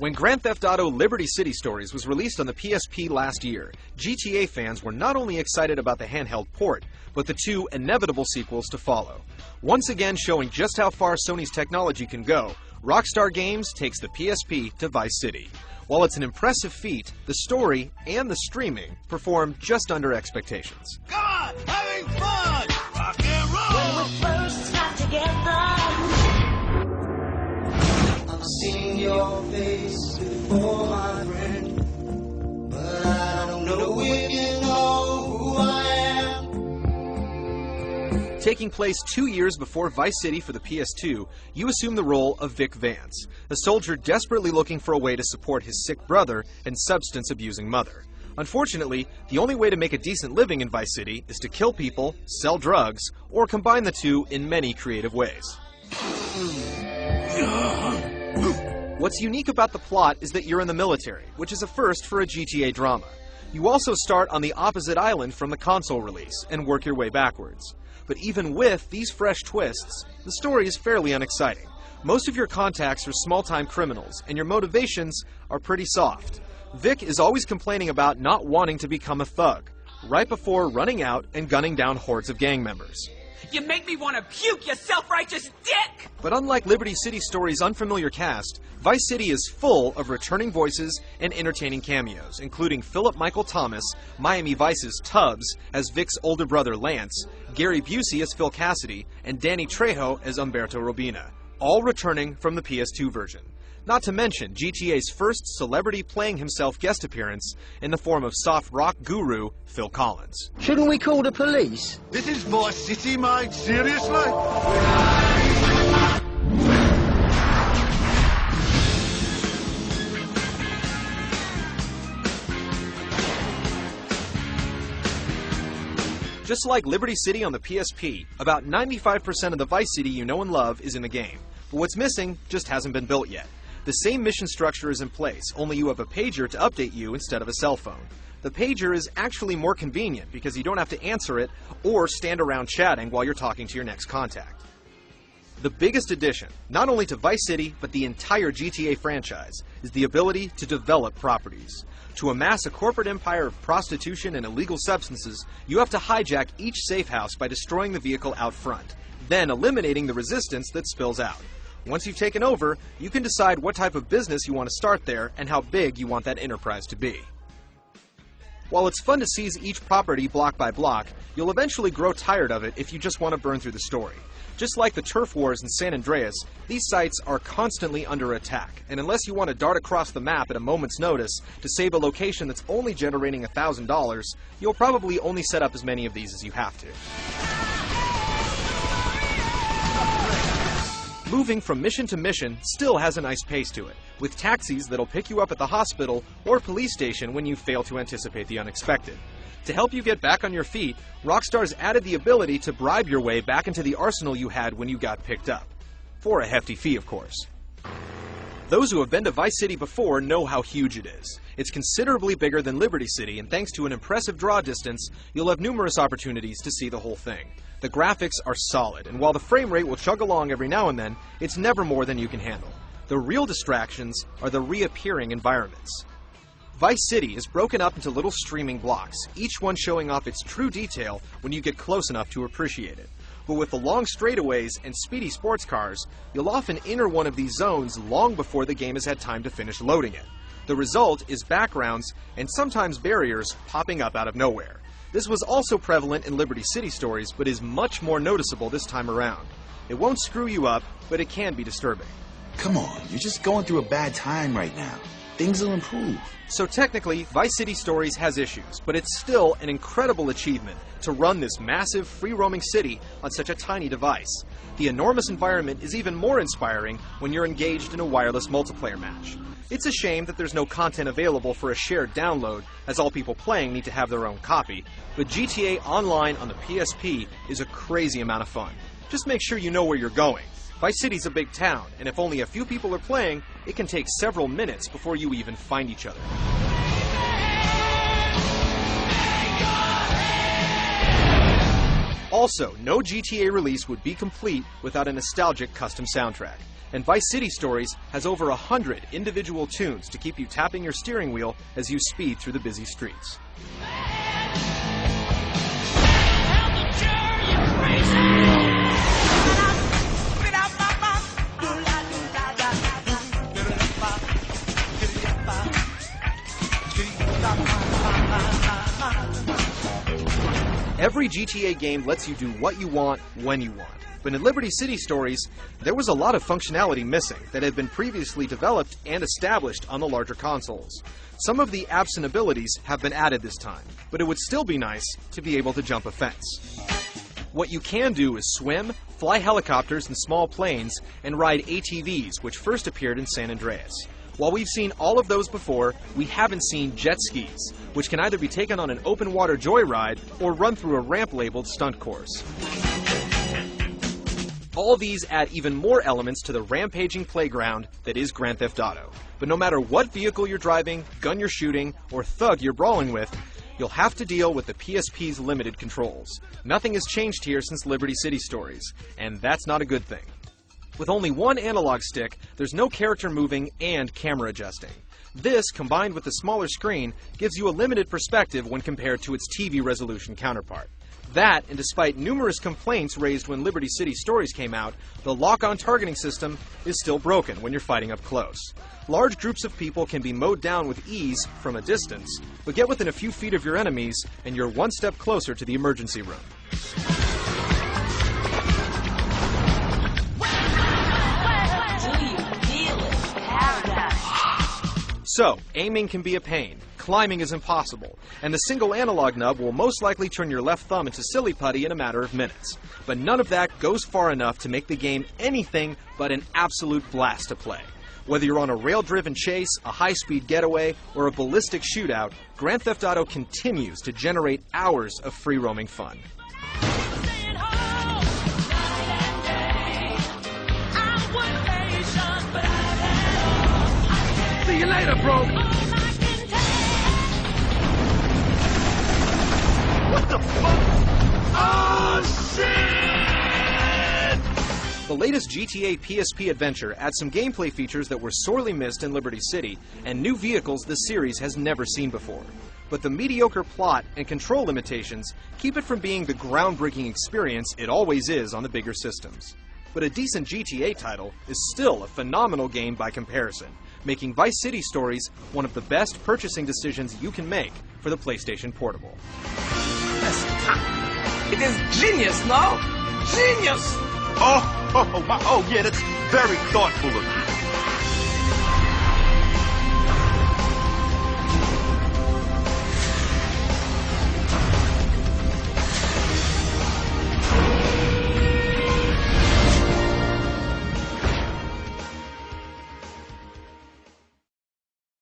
When Grand Theft Auto Liberty City Stories was released on the PSP last year, GTA fans were not only excited about the handheld port, but the two inevitable sequels to follow. Once again showing just how far Sony's technology can go, Rockstar Games takes the PSP to Vice City. While it's an impressive feat, the story and the streaming perform just under expectations. Come on, having fun! Rock and roll! When we first got together, I've seen your face before, my friend, but I don't know if you know who I am. Taking place 2 years before Vice City for the PS2, you assume the role of Vic Vance, a soldier desperately looking for a way to support his sick brother and substance-abusing mother. Unfortunately, the only way to make a decent living in Vice City is to kill people, sell drugs, or combine the two in many creative ways. What's unique about the plot is that you're in the military, which is a first for a GTA drama. You also start on the opposite island from the console release and work your way backwards. But even with these fresh twists, the story is fairly unexciting. Most of your contacts are small-time criminals, and your motivations are pretty soft. Vic is always complaining about not wanting to become a thug, right before running out and gunning down hordes of gang members. You make me want to puke, you self-righteous dick! But unlike Liberty City Stories' unfamiliar cast, Vice City is full of returning voices and entertaining cameos, including Philip Michael Thomas, Miami Vice's Tubbs as Vic's older brother Lance, Gary Busey as Phil Cassidy, and Danny Trejo as Umberto Robina, all returning from the PS2 version. Not to mention GTA's first celebrity playing himself guest appearance in the form of soft rock guru Phil Collins. Shouldn't we call the police? This is Vice City, mate. Seriously? Just like Liberty City on the PSP, about 95% of the Vice City you know and love is in the game. But what's missing just hasn't been built yet. The same mission structure is in place, only you have a pager to update you instead of a cell phone. The pager is actually more convenient because you don't have to answer it or stand around chatting while you're talking to your next contact. The biggest addition, not only to Vice City, but the entire GTA franchise, is the ability to develop properties. To amass a corporate empire of prostitution and illegal substances, you have to hijack each safe house by destroying the vehicle out front, then eliminating the resistance that spills out. Once you've taken over, you can decide what type of business you want to start there and how big you want that enterprise to be. While it's fun to seize each property block by block, you'll eventually grow tired of it if you just want to burn through the story. Just like the turf wars in San Andreas, these sites are constantly under attack, and unless you want to dart across the map at a moment's notice to save a location that's only generating $1,000, you'll probably only set up as many of these as you have to. Moving from mission to mission still has a nice pace to it, with taxis that'll pick you up at the hospital or police station when you fail to anticipate the unexpected. To help you get back on your feet, Rockstar's added the ability to bribe your way back into the arsenal you had when you got picked up. For a hefty fee, of course. Those who have been to Vice City before know how huge it is. It's considerably bigger than Liberty City, and thanks to an impressive draw distance, you'll have numerous opportunities to see the whole thing. The graphics are solid, and while the frame rate will chug along every now and then, it's never more than you can handle. The real distractions are the reappearing environments. Vice City is broken up into little streaming blocks, each one showing off its true detail when you get close enough to appreciate it. But with the long straightaways and speedy sports cars, you'll often enter one of these zones long before the game has had time to finish loading it. The result is backgrounds and sometimes barriers popping up out of nowhere. This was also prevalent in Liberty City Stories, but is much more noticeable this time around. It won't screw you up, but it can be disturbing. Come on, you're just going through a bad time right now. Things will improve. So technically, Vice City Stories has issues, but it's still an incredible achievement to run this massive, free-roaming city on such a tiny device. The enormous environment is even more inspiring when you're engaged in a wireless multiplayer match. It's a shame that there's no content available for a shared download, as all people playing need to have their own copy, but GTA Online on the PSP is a crazy amount of fun. Just make sure you know where you're going. Vice City's a big town, and if only a few people are playing, it can take several minutes before you even find each other. All Also, no GTA release would be complete without a nostalgic custom soundtrack. And Vice City Stories has over 100 individual tunes to keep you tapping your steering wheel as you speed through the busy streets. Every GTA game lets you do what you want, when you want. But in Liberty City Stories, there was a lot of functionality missing that had been previously developed and established on the larger consoles. Some of the absent abilities have been added this time, but it would still be nice to be able to jump a fence. What you can do is swim, fly helicopters and small planes, and ride ATVs, which first appeared in San Andreas. While we've seen all of those before, we haven't seen jet skis, which can either be taken on an open water joyride or run through a ramp-labeled stunt course. All these add even more elements to the rampaging playground that is Grand Theft Auto. But no matter what vehicle you're driving, gun you're shooting, or thug you're brawling with, you'll have to deal with the PSP's limited controls. Nothing has changed here since Liberty City Stories, and that's not a good thing. With only one analog stick, there's no character moving and camera adjusting. This, combined with the smaller screen, gives you a limited perspective when compared to its TV resolution counterpart. That, and despite numerous complaints raised when Liberty City Stories came out, the lock-on targeting system is still broken when you're fighting up close. Large groups of people can be mowed down with ease from a distance, but get within a few feet of your enemies and you're one step closer to the emergency room. So, aiming can be a pain, climbing is impossible, and the single analog nub will most likely turn your left thumb into silly putty in a matter of minutes. But none of that goes far enough to make the game anything but an absolute blast to play. Whether you're on a rail-driven chase, a high-speed getaway, or a ballistic shootout, Grand Theft Auto continues to generate hours of free-roaming fun. See you later, bro. What the fuck? Oh, shit! The latest GTA PSP adventure adds some gameplay features that were sorely missed in Liberty City, and new vehicles this series has never seen before. But the mediocre plot and control limitations keep it from being the groundbreaking experience it always is on the bigger systems. But a decent GTA title is still a phenomenal game by comparison, making Vice City Stories one of the best purchasing decisions you can make for the PlayStation Portable. It is genius, no? Genius! Oh, yeah, that's very thoughtful of you.